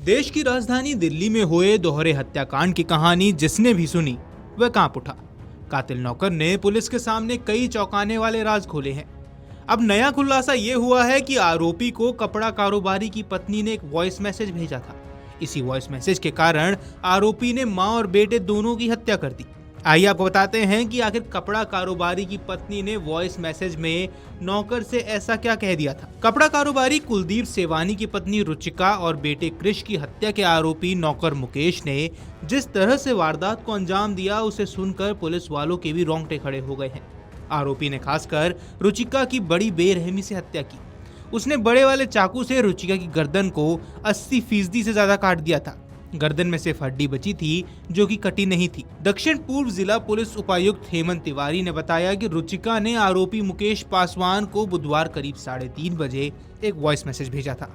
देश की राजधानी दिल्ली में हुए दोहरे हत्याकांड की कहानी जिसने भी सुनी वह कांप उठा। कातिल नौकर ने पुलिस के सामने कई चौंकाने वाले राज खोले हैं। अब नया खुलासा ये हुआ है कि आरोपी को कपड़ा कारोबारी की पत्नी ने एक वॉइस मैसेज भेजा था। इसी वॉइस मैसेज के कारण आरोपी ने मां और बेटे दोनों की हत्या कर दी। आइए आपको बताते हैं कि आखिर कपड़ा कारोबारी की पत्नी ने वॉइस मैसेज में नौकर से ऐसा क्या कह दिया था। कपड़ा कारोबारी कुलदीप सेवानी की पत्नी रुचिका और बेटे कृष की हत्या के आरोपी नौकर मुकेश ने जिस तरह से वारदात को अंजाम दिया उसे सुनकर पुलिस वालों के भी रोंगटे खड़े हो गए हैं। आरोपी ने खासकर रुचिका की बड़ी बेरहमी से हत्या की। उसने बड़े वाले चाकू से रुचिका की गर्दन को 80% से ज्यादा काट दिया था। गर्दन में सिर्फ हड्डी बची थी जो कि कटी नहीं थी। दक्षिण पूर्व जिला पुलिस उपायुक्त हेमंत तिवारी ने बताया कि रुचिका ने आरोपी मुकेश पासवान को बुधवार करीब 3:30 बजे एक वॉइस मैसेज भेजा था।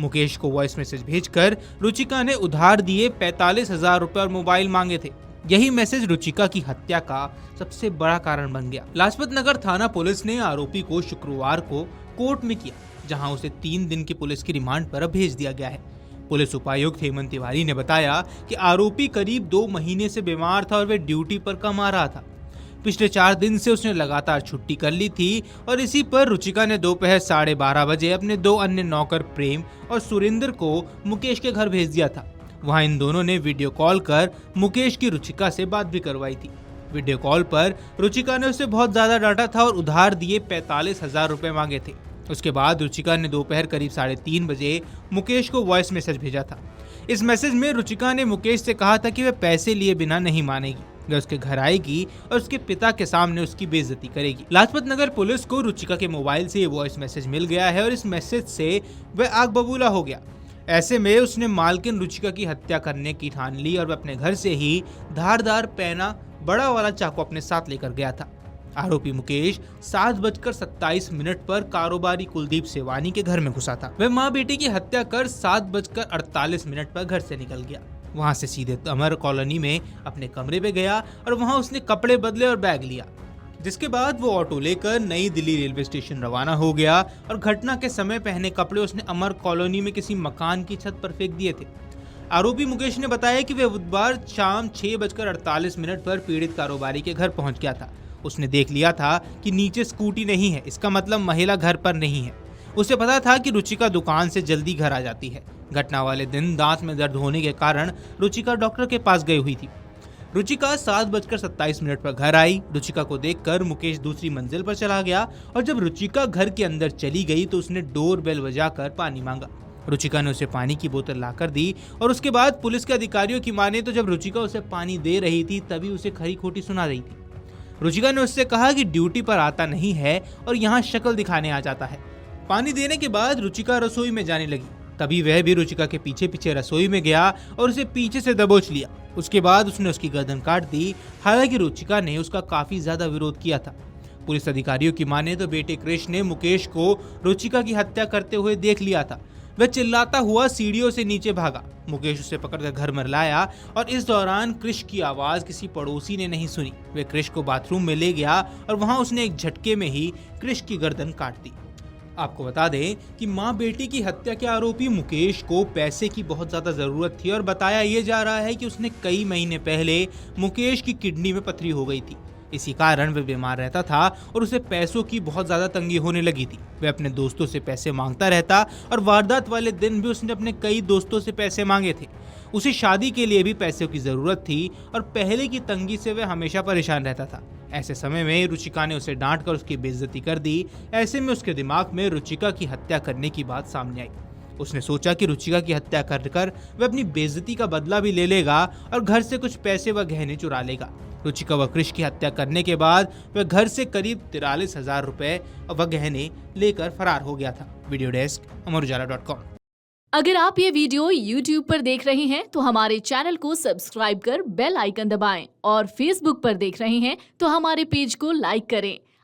मुकेश को वॉइस मैसेज भेजकर रुचिका ने उधार दिए 45,000 रुपए और मोबाइल मांगे थे। यही मैसेज रुचिका की हत्या का सबसे बड़ा कारण बन गया। लाजपत नगर थाना पुलिस ने आरोपी को शुक्रवार को कोर्ट में किया, जहां उसे 3 दिन की पुलिस की रिमांड पर भेज दिया गया है। पुलिस उपायुक्त हेमंत तिवारी ने बताया कि आरोपी करीब 2 महीने से बीमार था और वह ड्यूटी पर कम आ रहा था। पिछले 4 दिन से उसने लगातार छुट्टी कर ली थी और इसी पर रुचिका ने दोपहर 12:30 बजे अपने 2 अन्य नौकर प्रेम और सुरेंद्र को मुकेश के घर भेज दिया था। वहां इन दोनों ने वीडियो कॉल कर मुकेश की रुचिका से बात भी करवाई थी। वीडियो कॉल पर रुचिका ने उसे बहुत ज्यादा डांटा था और उधार दिए 45,000 रुपए मांगे थे। उसके बाद रुचिका ने दोपहर करीब 3:30 बजे मुकेश को वॉइस मैसेज भेजा था। इस मैसेज में रुचिका ने मुकेश से कहा था कि वह पैसे लिए बिना नहीं मानेगी, वह उसके घर आएगी और उसके पिता के सामने उसकी बेइज्जती करेगी। लाजपत नगर पुलिस को रुचिका के मोबाइल से ये वॉइस मैसेज मिल गया है और इस मैसेज से वह आग बबूला हो गया। ऐसे में उसने मालकिन रुचिका की हत्या करने की ठान ली और वह अपने घर से ही धारदार पैना बड़ा वाला चाकू अपने साथ लेकर गया था। आरोपी मुकेश 7:27 पर कारोबारी कुलदीप सेवानी के घर में घुसा था। वह मां बेटी की हत्या कर 7:48 पर घर से निकल गया। वहां से सीधे अमर कॉलोनी में अपने कमरे पे गया और वहां उसने कपड़े बदले और बैग लिया, जिसके बाद वो ऑटो लेकर नई दिल्ली रेलवे स्टेशन रवाना हो गया और घटना के समय पहने कपड़े उसने अमर कॉलोनी में किसी मकान की छत पर फेंक दिए थे। आरोपी मुकेश ने बताया कि वह बुधवार शाम 6:48 पर पीड़ित कारोबारी के घर पहुंच गया था। उसने देख लिया था कि नीचे स्कूटी नहीं है, इसका मतलब महिला घर पर नहीं है। उसे पता था कि रुचिका दुकान से जल्दी घर आ जाती है। घटना वाले दिन दांत में दर्द होने के कारण रुचिका डॉक्टर के पास गई हुई थी। रुचिका 7:27 पर घर आई। रुचिका को देखकर मुकेश दूसरी मंजिल पर चला गया और जब रुचिका घर के अंदर चली गई तो उसने डोर बेल बजाकर पानी मांगा। रुचिका ने उसे पानी की बोतल लाकर दी और उसके बाद पुलिस के अधिकारियों की माने तो जब रुचिका उसे पानी दे रही थी तभी उसे खरी खोटी सुना रही थी। रुचिका ने उससे कहा कि ड्यूटी पर आता नहीं है और यहाँ शक्ल दिखाने आ जाता है। पानी देने के बाद रुचिका रसोई में जाने लगी। तभी वह भी रुचिका के पीछे पीछे रसोई में गया और उसे पीछे से दबोच लिया। उसके बाद उसने उसकी गर्दन काट दी। हालांकि रुचिका ने उसका काफी ज्यादा विरोध किया था। पुलिस अधिकारियों की माने तो बेटे कृष ने मुकेश को रुचिका की हत्या करते हुए देख लिया था। वह चिल्लाता हुआ सीढ़ियों से नीचे भागा। मुकेश उसे पकड़कर घर में लाया और इस दौरान कृष की आवाज किसी पड़ोसी ने नहीं सुनी। वह कृष को बाथरूम में ले गया और वहां उसने एक झटके में ही कृष की गर्दन काट दी। आपको बता दें कि मां बेटी की हत्या के आरोपी मुकेश को पैसे की बहुत ज्यादा जरूरत थी और बताया यह जा रहा है कि उसने कई महीने पहले मुकेश की किडनी में पथरी हो गई थी। इसी कारण वह बीमार रहता था और उसे पैसों की बहुत ज्यादा तंगी होने लगी थी। वह अपने दोस्तों से पैसे मांगता रहता और वारदात वाले दिन भी उसने अपने कई दोस्तों से पैसे मांगे थे। उसे शादी के लिए भी पैसों की जरूरत थी और पहले की तंगी से वह हमेशा परेशान रहता था। ऐसे समय में रुचिका ने उसे डांट कर उसकी बेइज्जती कर दी। ऐसे में उसके दिमाग में रुचिका की हत्या करने की बात सामने आई। उसने सोचा कि रुचिका की हत्या कर वह अपनी बेइज्जती का बदला भी ले लेगा और घर से कुछ पैसे व गहने चुरा लेगा। रुचिका व कृष की हत्या करने के बाद वह घर से करीब 43,000 रुपए व गहने लेकर फरार हो गया था। वीडियो डेस्क अमरउजाला.com। अगर आप ये वीडियो YouTube पर देख रहे हैं तो हमारे चैनल को सब्सक्राइब कर बेल आइकन दबाएं और Facebook पर देख रहे हैं तो हमारे पेज को लाइक करें।